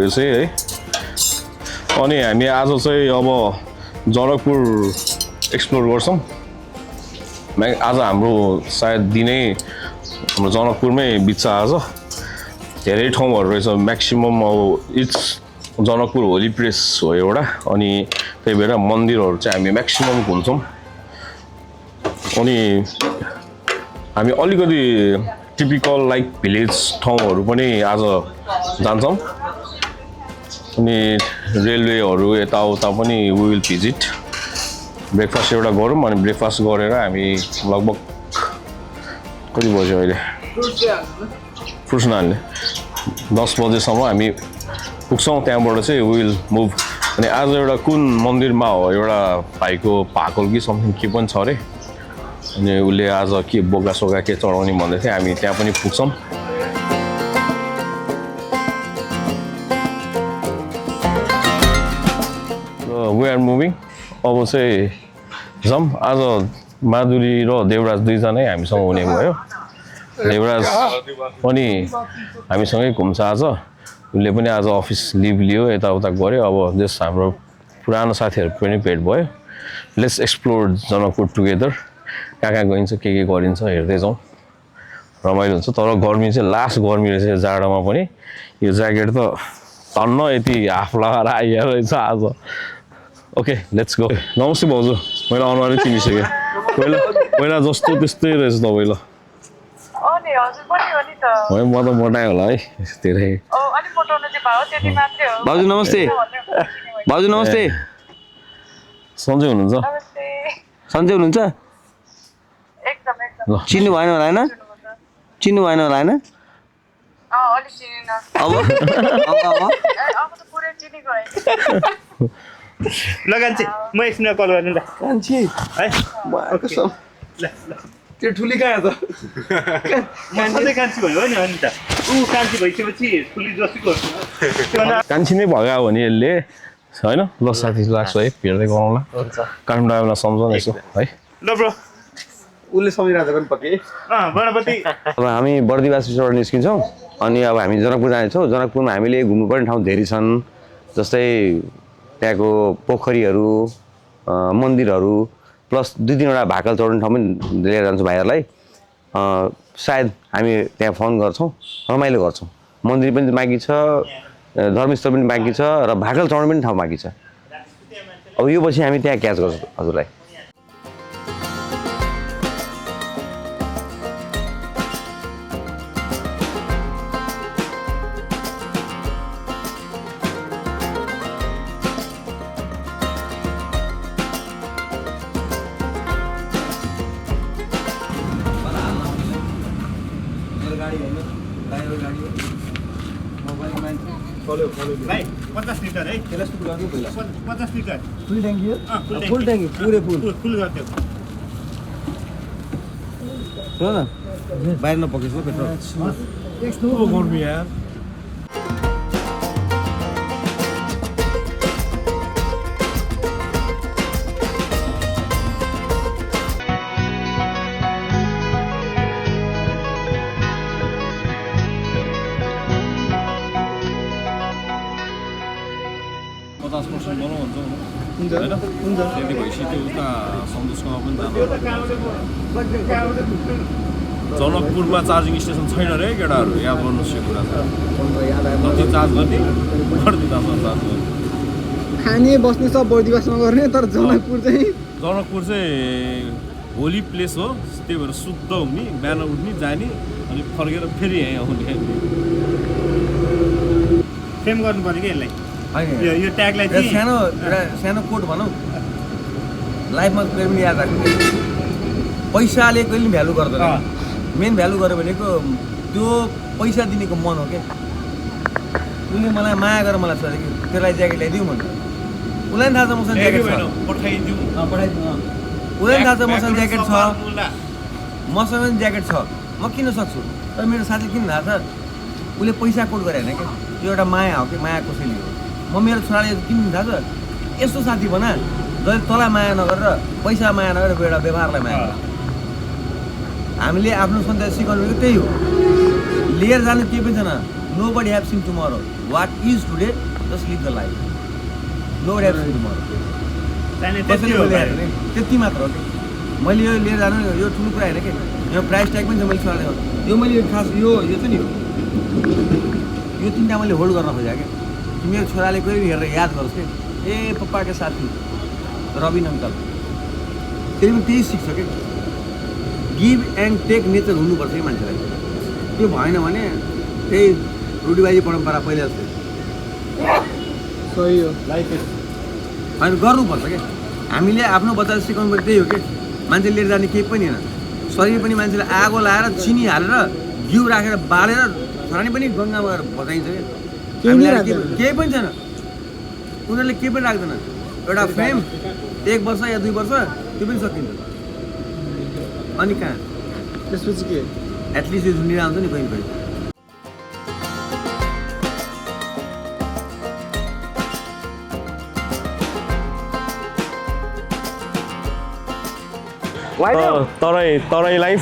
रहेछ है। अनि हामी आज चाहिँ अब जनकपुर एक्सप्लोर गर्छौँ। आज हाम्रो सायद दिनै हाम्रो जनकपुरमै बित्छ आज। धेरै ठाउँहरू रहेछ, म्याक्सिमम अब इट्स जनकपुर होली प्लेस हो एउटा। अनि त्यही भएर मन्दिरहरू चाहिँ हामी म्याक्सिमम घुम्छौँ। अनि हामी अलिकति टिपिकल लाइक भिलेज ठाउँहरू पनि आज जान्छौँ। अनि रेलवेहरू यताउता पनि वी विल भिजिट। ब्रेकफास्ट एउटा गरौँ, अनि ब्रेकफास्ट गरेर हामी लगभग कति बज्यो अहिले फ्रुट्स नहाल्ने 10 बजेसम्म हामी पुग्छौँ। त्यहाँबाट चाहिँ विल मुभ। अनि आज एउटा कुन मन्दिरमा हो, एउटा भाइको भाकल कि समथिङ के पनि छ अरे। अनि उसले आज के बोका के चढाउने भन्दै थियो। हामी त्यहाँ पनि पुग्छौँ। We are moving. अब चाहिँ जाऊँ। आज माधुरी र देवराज दुईजनै हामीसँग हुने भयो। देवराज पनि हामीसँगै घुम्छ आज। उसले पनि आज अफिस लिभ लियो, यताउता गऱ्यो। अब जस हाम्रो पुरानो साथीहरू पनि भेट भयो। Let's explore Janakpur together. कहाँ गइन्छ, के गरिन्छ हेर्दै जाउँ। रमाइलो हुन्छ। तर गर्मी चाहिँ लास्ट गर्मी रहेछ जाडोमा पनि। यो ज्याकेट त धन्न यति हाफ लगाएर आइया रहेछ आज। Okay let's go. नमस्ते भाउजू, मैले अनुहारै चिनिसकेँ। पहिला जस्तो त्यस्तै रहेछ तपाईँलाई। है म त मोटाएँ होला है धेरै। भाउजू नमस्ते। भाउजू नमस्ते। सन्चै हुनुहुन्छ? सन्चै हुनुहुन्छ? चिन्नु भएन होला होइन? चिन्नु भएन होला होइन? अब ल कान्छी, म एकछिनमा कल गर्नु ल। कान्छी है त्यो ठुली कहाँ त? सधैँ कान्छी भयो नि अनि त। ऊ कान्छी भइसकेपछि ठुली जस्तो कान्छी नै भगायो भने यसले होइन। ल साथी लाग्छ है, भेट्दै गरौँला। काठमाडौँ आएला सम्झौँ यसो है। ल ब्रो, उसले सम्झिरहेको पनि पक्कै। गणपति। अब हामी बर्दिवासबाट निस्किन्छौँ। अनि अब हामी जनकपुर जानेछौँ। जनकपुरमा हामीले घुम्नुपर्ने ठाउँ धेरै छन्। जस्तै त्यहाँको पोखरीहरू, मन्दिरहरू, प्लस 2-3वटा भाकल चढाउने ठाउँ पनि लिएर जान्छौँ भाइहरूलाई। सायद हामी त्यहाँ फन गर्छौँ, रमाइलो गर्छौँ। मन्दिर पनि बाँकी छ, धर्मस्थल पनि बाँकी छ, र भाकल चढाउने पनि ठाउँ बाँकी छ। अब यो पछि हामी त्यहाँ क्याच गर्छौँ हजुरलाई। भाइ 50 लिटर है। 50 लिटर फुल ट्याङ्की हो? फुल ट्याङ्की पुरै फुल गरिदियो। सुन न, बाहिर नपकेछ पेट्रोल। यस्तो गर्मी यार। त्यति भइसक्यो। उता सन्तोषसँग पनि जानु। जनकपुरमा चार्जिङ स्टेसन छैन रे केटाहरू, याद गर्नुहोस् यो कुरा। जति चार्ज गर्ने बर्दिवासमा चार्ज गर्ने। खाने बस्ने सब बर्दिवासमा गर्ने, तर जनकपुर चाहिँ होली प्लेस हो। त्यही भएर शुद्ध हुने, बिहान उठ्ने, जाने, अनि फर्केर फेरि यहीँ आउने। फ्रेम गर्नु पर्यो कि यसलाई। यो ट्यागलाई चाहिँ सानो कोट भनौँ, लाइफमा कहिले पनि याद राख्नु, पैसाले कहिले पनि भ्यालु गर्दैन। मेन भ्यालु गर्यो भनेको त्यो पैसा दिनेको मन हो क्या। उसले मलाई माया गरेर मलाई सोधे कि त्यसलाई ज्याकेट ल्याइदिउँ भनेर। उसलाई पनि थाहा छ मसँग ज्याकेट छ, पठाइदिउँ। उसलाई पनि थाहा छ मसँग ज्याकेट छ, मसँग पनि ज्याकेट छ, म किन सक्छु। तर मेरो साथी किन थाहा छ, उसले पैसा कोट गरे होइन क्या। त्यो एउटा माया हो कि, माया कसैले हो। म मेरो छोराले किन थाहा छ, यस्तो साथी बना जहिले तँलाई माया नगरेर, पैसा माया नगरेर एउटा व्यवहारलाई माया गर। हामीले आफ्नो सन्तान सिकाउनु त्यही हो। लिएर जानु केही पनि छैन, nobody have seen tomorrow. What is today, just live the life. Nobody have seen tomorrow. चाहिने कसैले त्यति हो बोले भाइ। हेर्ने त्यति मात्र हो कि मैले यो लिएर जानु यो ठुलो कुरा होइन कि यो प्राइस ट्याग पनि छ मैले छोराले यो मैले खास यो चाहिँ नि हो यो तिनवटा मैले होल्ड गर्न खोजेँ क्या कि मेरो छोराले कोही हेरेर याद गरोस् कि ए पप्पाको साथी रविन अङ्कल फेरि पनि त्यही सिक्छ कि गिभ एन्ड टेक नेचर हुनुपर्छ कि मान्छेलाई त्यो भएन भने त्यही रुढीबाजी परम्परा पहिला जस्तै सही हो लाइफ होइन गर्नुपर्छ क्या हामीले आफ्नो बच्चालाई सिकाउनु पर्ने त्यही हो कि मान्छे लिएर जाने केही पनि होइन शरीर पनि मान्छेले आगो लाएर चिनी हालेर घिउ राखेर बालेर छोरानी पनि गङ्गामा गएर भजाइन्छ क्या हामीलाई केही पनि छैन उनीहरूले केही पनि राख्दैन एउटा फ्रेम 1 वर्ष या 2 वर्ष त्यो पनि सकिन्छ अनि कहाँ त्यसपछि के एटलिस्ट यो झुन्डिएर आउँछ नि कहीँ कहीँ तराई लाइफ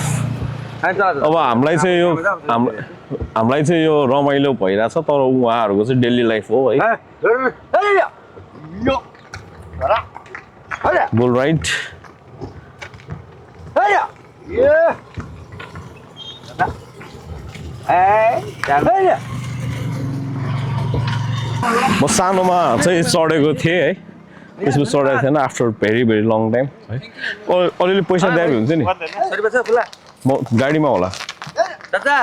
अब हामीलाई चाहिँ यो हामीलाई चाहिँ यो रमाइलो भइरहेछ तर उहाँहरूको चाहिँ डेली लाइफ हो है बुल राइड म सानोमा चाहिँ चढेको थिएँ है त्यसपछि चढेको थिएन after very very long time है अलिअलि पैसा दिएको हुन्छ नि म गाडीमा होला चाचा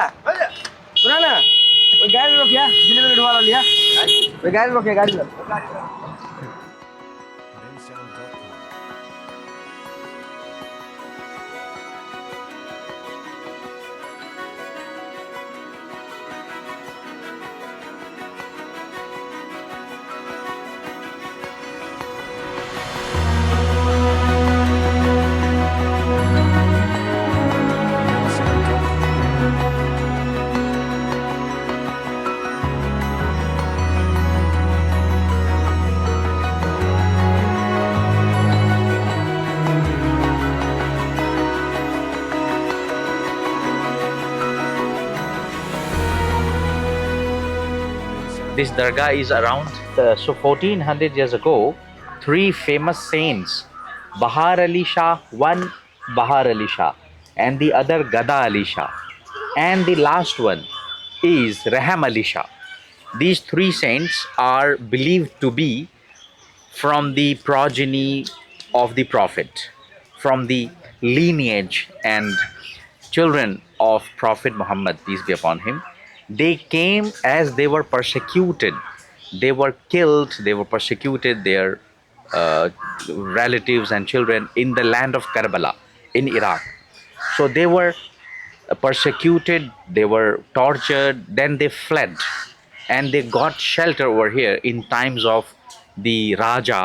सुना ना वो गाड़ी रोकिया डिलीवरी वाला लिया वो गाड़ी रोकिया गाड़ी This dargah is around 1400 years ago. 3 famous saints, Bahar Ali Shah, one Bahar Ali Shah, and the other Gada Ali Shah, and the last one is Raham Ali Shah. These 3 saints are believed to be from the progeny of the Prophet, from the lineage and children of Prophet Muhammad, peace be upon him. They came as they were persecuted. They were killed, they were persecuted, their relatives and children in the land of Karbala in Iraq. So they were persecuted, they were tortured, then they fled and they got shelter over here in times of the Raja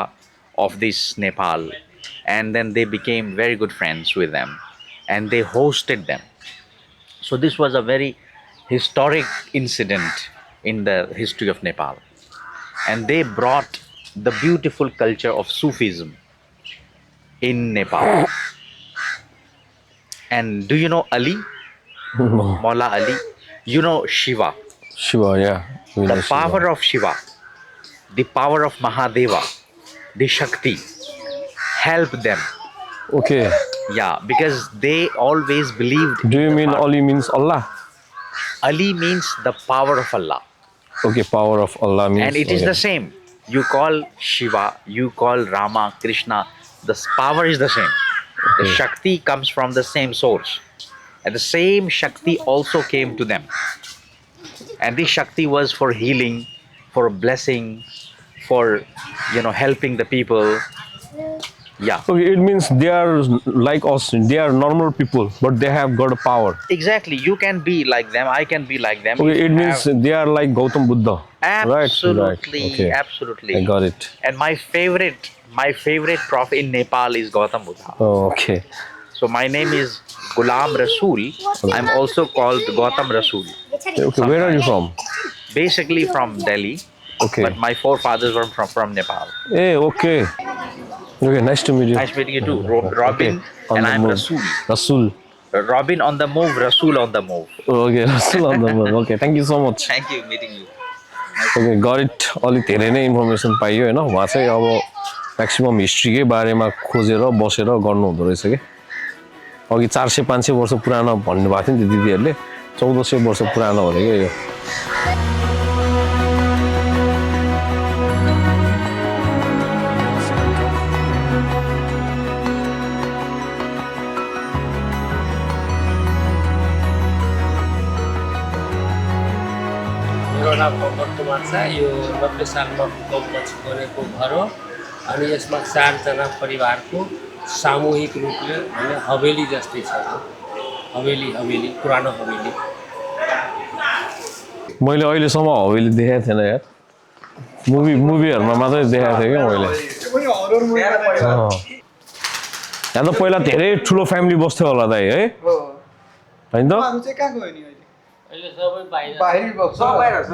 of this Nepal. And then they became very good friends with them and they hosted them. So this was a very historic incident in the history of Nepal, and they brought the beautiful culture of Sufism in Nepal. And do you know Ali? Maula Ali? You know Shiva? Shiva, yeah. The power of Shiva, the power of Mahadeva, the Shakti helped them. Okay. Yeah, because they always believed. Do you mean Ali means Allah? Ali means the power of Allah. Okay, power of Allah means. And it is the same. You call Shiva, you call Rama, Krishna, the power is the same. The Shakti comes from the same source. And the same Shakti also came to them. And this Shakti was for healing, for blessing, for helping the people. Yeah. Okay, it means they are like us. They are normal people, but they have got a power. Exactly. You can be like them. I can be like them. Okay, You it means have- they are like Gautam Buddha. Absolutely. Right. Okay. Absolutely. I got it. And my favorite prophet in Nepal is Gautam Buddha. Oh, okay. So my name is Ghulam Rasool. I'm also called Gautam Rasool. Okay, where are you from? Basically from Delhi, Okay. but my forefathers were from Nepal. Hey, okay. Okay, nice to meet you. Nice meeting you too. Robin, On and the I'm moon. Rasool. Rasool. Robin on the move, Rasool on the move. Okay okay thank you so much Thank you, meeting you. Okay गरिट अलिक धेरै नै information पाइयो होइन उहाँ चाहिँ अब maximum हिस्ट्रीकै बारेमा खोजेर बसेर गर्नु हुँदो रहेछ कि अघि 400-500 वर्ष पुरानो भन्नुभएको थियो नि त दिदीहरूले 1400 वर्ष पुरानो हो अरे क्या यो मेरो नाम मोहम्मद कुमार छ यो 90 सालमा भूकम्पपछि बनेको घर हो अनि यसमा 4 जना परिवारको सामूहिक रूपले भने हवेली जस्तै छ हवेली पुरानो हवेली मैले अहिलेसम्म हवेली देखाएको थिएन यार मुभीहरूमा मात्रै देखाएको थिएँ क्या मैले यहाँ त पहिला धेरै ठुलो फ्यामिली बस्थ्यो होला दाइ है होइन त अहिले सबै बाहिर बाहिरी बस्छ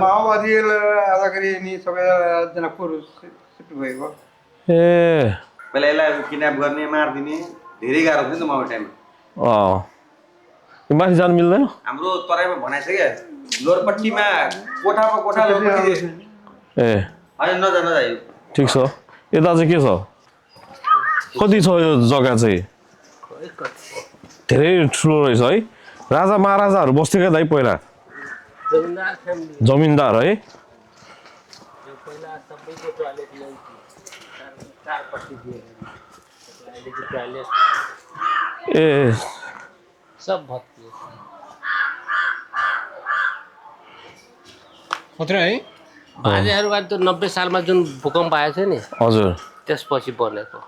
माओवादीले आउँदाखेरि नि सबैजना पुरुष सिफ्ट भएको ए पहिला यसलाई किडन्याप गर्ने मारिदिने धेरै गाह्रो थियो नि त माओ टाइममा माथि जानु मिल्दैन हाम्रो तराईमा भनाइ छ क्या लोरपट्टीमा कोठामा कोठा लोरपट्टी ए होइन नजायो ठिक छ यता चाहिँ के छ कति छ यो जग्गा चाहिँ धेरै ठुलो रहेछ है राजा महाराजाहरू बस्थ्यो क्या दाइ पहिला जमिनदार फ्यामिली जमिनदार है यो पहिला सबैको टोयलेट चारपट्टि दिए अहिलेको टोयलेट ए सब भत्कियो खतरा है बाजेहरूबाट त 90 सालमा जुन भूकम्प आएको थियो नि हजुर त्यसपछि बनेको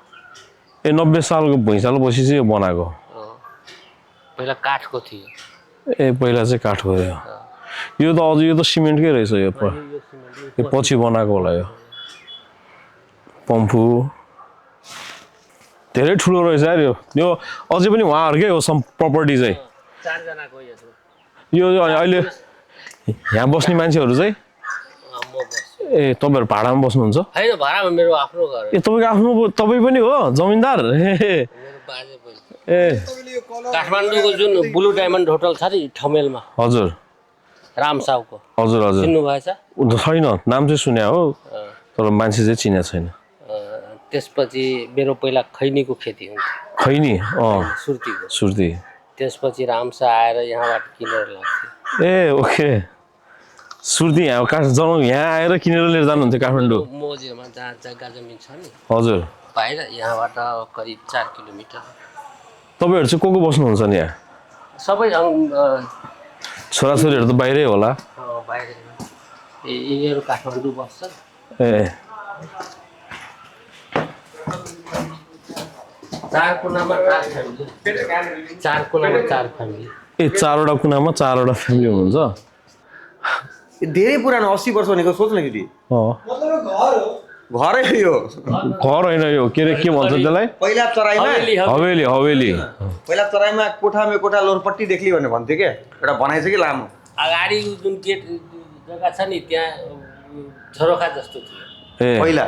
ए 90 सालको भुइँचालोपछि चाहिँ यो बनाएको पहिला काठको थियो ए पहिला चाहिँ काठको थियो यो त अझ यो त सिमेन्टकै रहेछ यो यो पछि बनाएको होला यो पम्फू धेरै ठुलो रहेछ यार यो अझै पनि उहाँहरूकै हो सम प्रपर्टी चाहिँ 4 जनाको यो अहिले यहाँ बस्ने मान्छेहरू चाहिँ म बस्छु ए तपाईँहरू भाडामा बस्नुहुन्छ होइन भाडामा मेरो आफ्नो घर ए तपाईँको आफ्नो तपाईँ पनि हो जमिनदार मेरो बाजे पनि ए काठमाडौँको जुन ब्लू डायमन्ड होटल छ नि ठमेलमा हजुर रामसाउको हजुर हजुर चिन्नु भएछ छैन नाम चाहिँ सुने हो तर मान्छे चाहिँ चिनेको छैन त्यसपछि मेरो पहिला खैनीको खेती हुन्थ्यो खैनी सुर्तीको सुर्ती त्यसपछि रामसा आएर यहाँबाट किनेर लाग्थ्यो ए ओके सुर्ती यहाँ यहाँ आएर किनेर लिएर जानुहुन्थ्यो काठमाडौँ मोजेमा जहाँ जग्गा जमिन छ नि हजुर बाहिर यहाँबाट करिब 4 किलोमिटर तपाईँहरू चाहिँ को बस्नुहुन्छ नि यहाँ सबै छोराछोरीहरू त बाहिरै होला बाहिर यिनीहरू काठमाडौँ बस्छ ए 4 कुनामा 4 फ्यामिली 4 कुनामा 4 फ्यामिली ए 4वटा कुनामा 4वटा फ्यामिली हुनुहुन्छ धेरै पुरानो 80 वर्ष भनेको सोच न केटी घरै यो घर होइन यो के अरे के भन्छ त्यसलाई पहिला चराईमा हवेली हवेली पहिला चराईमा कोठामा कोठा लोरपट्टी देख्ली भनेर भन्थ्यो क्या एउटा भनाइ छ कि लामो अगाडि जुन गेट जग्गा छ नि त्यहाँ झरोखा जस्तो थियो ए पहिला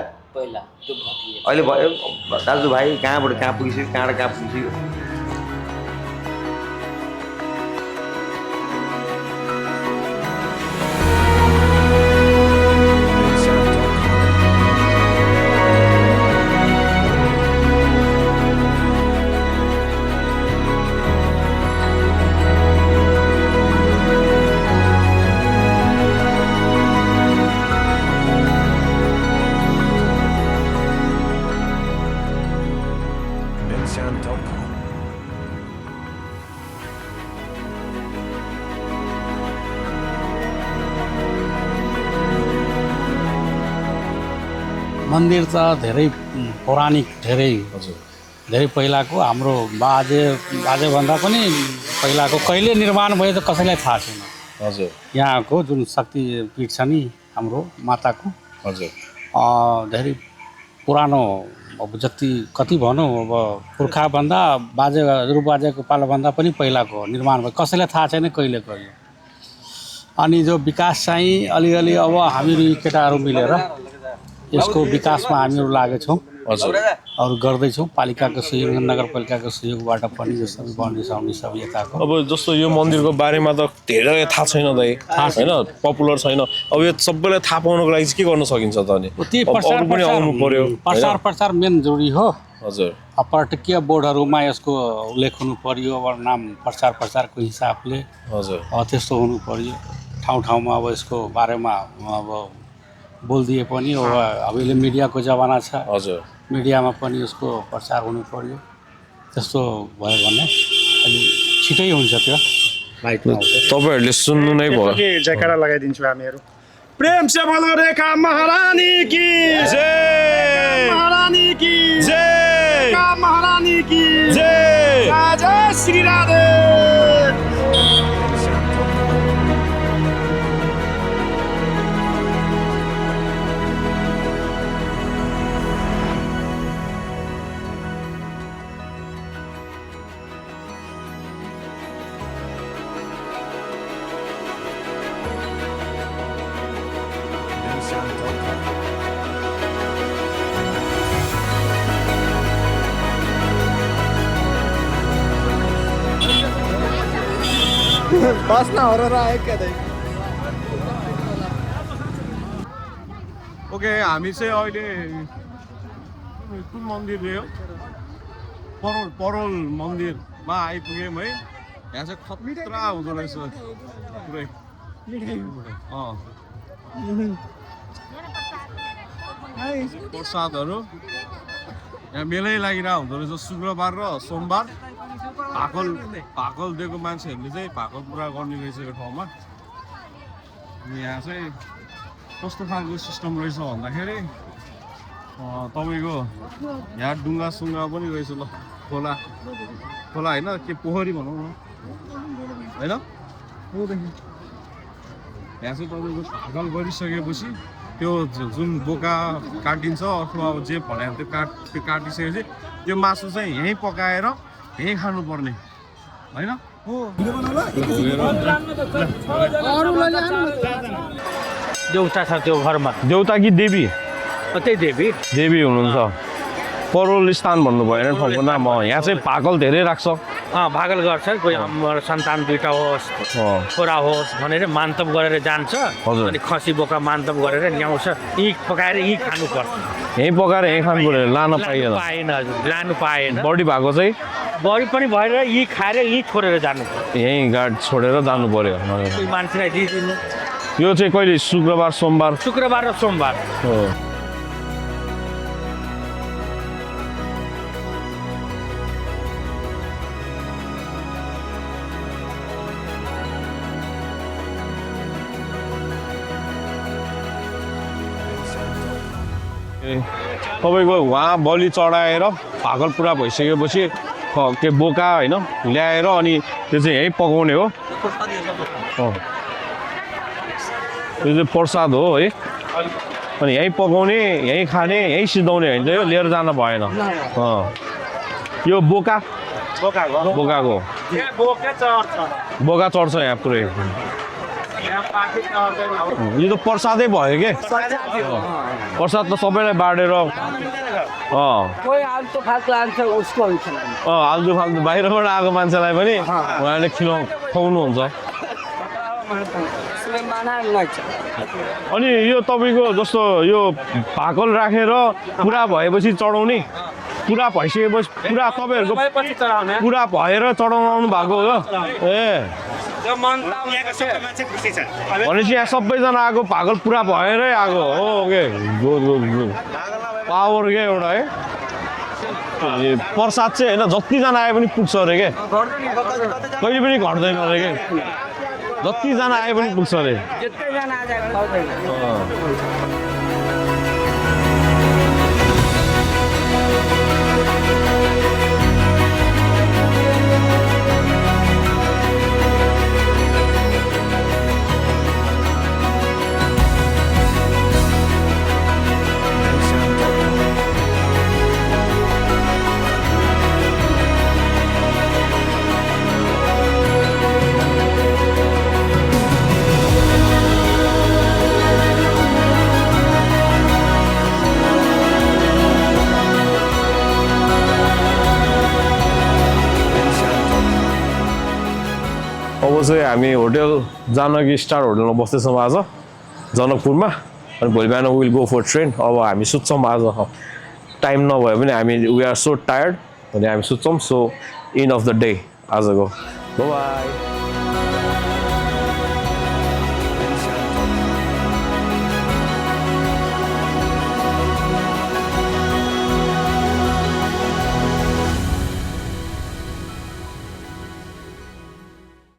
त्यो भत्कियो अहिले भयो दाजुभाइ कहाँबाट कहाँ पुगिसक्यो कहाँबाट कहाँ पुगिसक्यो मन्दिर त धेरै पौराणिक धेरै पहिलाको हाम्रो बाजेभन्दा पनि पहिलाको कहिले निर्माण भयो त कसैलाई थाहा छैन हजुर यहाँको जुन शक्ति पीठ छ नि हाम्रो माताको हजुर धेरै पुरानो अब कति भनौँ अब पुर्खाभन्दा बाजेको पालोभन्दा पनि पहिलाको निर्माण भयो कसैलाई थाहा छैन कहिले कहिले अनि जो विकास चाहिँ अलिअलि अब हामीहरू केटाहरू मिलेर यसको विकासमा हामीहरू लागेछौँ हजुर अरू गर्दैछौँ पालिकाको सहयोग नगरपालिकाको सहयोगबाट पनि यो सबै बाउन्ड्री साउन्ड्री सब यताको अब जस्तो यो मन्दिरको बारेमा त धेरै थाहा छैन दाइ होइन पपुलर छैन अब यो सबैलाई थाहा पाउनको लागि चाहिँ के गर्न सकिन्छ त अनि त्यही अब अरू पनि आउनु पर्यो प्रचार प्रचार मेन जरुरी हो हजुर अब पर्यटकीय बोर्डहरूमा यसको उल्लेख हुनु पर्यो अब नाम प्रचारको हिसाबले हजुर त्यस्तो हुनु पर्यो ठाउँ ठाउँमा अब यसको बारेमा अब बोलिदिए पनि अब अहिले मिडियाको जमाना छ हजुर मिडियामा पनि यसको प्रचार हुनु पर्यो त्यस्तो भयो भने अलि छिटै हुन्छ त्यो लाइटमा तपाईँहरूले सुन्नु नै भयो जयकारा लगाइदिन्छु हामीहरू प्रेम से बोलो रेखा महारानी की जय महारानी की जय महारानी की जय जय श्री राधे बस्न हरेर आयो क्या दाइ ओके हामी चाहिँ अहिले कुन मन्दिर हो परोल मन्दिरमा आइपुग्यौँ है यहाँ चाहिँ खतरा हुँदो रहेछ पुरै प्रसादहरू यहाँ मेलै लागिरहेको हुँदो रहेछ शुक्रबार र सोमबार भाकल दिएको मान्छेहरूले चाहिँ भाकल पुरा गर्ने रहेछ यो ठाउँमा अनि यहाँ चाहिँ कस्तो खालको सिस्टम रहेछ भन्दाखेरि तपाईँको यहाँ डुङ्गा पनि रहेछ ल खोला होइन के पोखरी भनौँ न होइन यहाँ चाहिँ तपाईँको भाकल गरिसकेपछि त्यो जुन बोका काटिन्छ अथवा अब जे भने त्यो काटिसकेपछि त्यो मासु चाहिँ यहीँ पकाएर यहीँ खानुपर्ने होइन देउता छ त्यो घरमा देउता कि देवी त्यही देवी हुनुहुन्छ परोल स्थान भन्नुभयो होइन ठाउँको नाम यहाँ चाहिँ भाकल धेरै राख्छ भागल गर्छ कोही हाम्रो सन्तान दुईटा होस् छोरा होस् भनेर मान्तव गरेर जान्छ अनि खसी बोका मान्तव गरेर ल्याउँछ यहीँ पकाएर यहीँ खानुपर्छ यहीँ पकाएर यहीँ खानु पर्यो लान पाइएन हजुर लानु पाएन बडी भएको चाहिँ बडी पनि भएर यहीँ खाएर यहीँ छोडेर जानु पर्छ यहीँ गाड छोडेर जानु पर्यो मान्छेलाई दिइदिनु यो चाहिँ कहिले शुक्रबार र सोमबार हो तपाईँको उहाँ बलि चढाएर भाकल पुरा भइसकेपछि के बोका होइन ल्याएर अनि त्यो चाहिँ यहीँ पकाउने हो त्यो चाहिँ प्रसाद हो है अनि यहीँ पकाउने यहीँ खाने यहीँ सिधाउने होइन यो लिएर जान भएन यो बोकाको बोका चढ्छ यहाँ पुरै यो त प्रसादै भयो के प्रसाद त सबैलाई बाँडेर आल्तु फाल्तु बाहिरबाट आएको मान्छेलाई पनि उहाँले खुवाउनुहुन्छ अनि यो तपाईँको जस्तो यो भाकल राखेर पुरा भएपछि चढाउने पुरा भइसकेपछि पुरा तपाईँहरूको पुरा भएर चढाउनु भएको हो भनेपछि यहाँ सबैजना आएको भाकल पुरा भएरै आएको हो के पावर क्या एउटा है प्रसाद चाहिँ होइन जतिजना आए पनि पुग्छ अरे के कहिले पनि घट्दैन अरे के जतिजना आए पनि पुग्छ अरे चाहिँ हामी होटल जानकी स्टार होटलमा बस्दैछौँ आज जनकपुरमा अनि भोलि बिहान विल गो फर ट्रेन अब हामी सुत्छौँ आज टाइम नभए पनि हामी वी आर सो टायर्ड अनि हामी सुत्छौँ so end of the day आजको बाई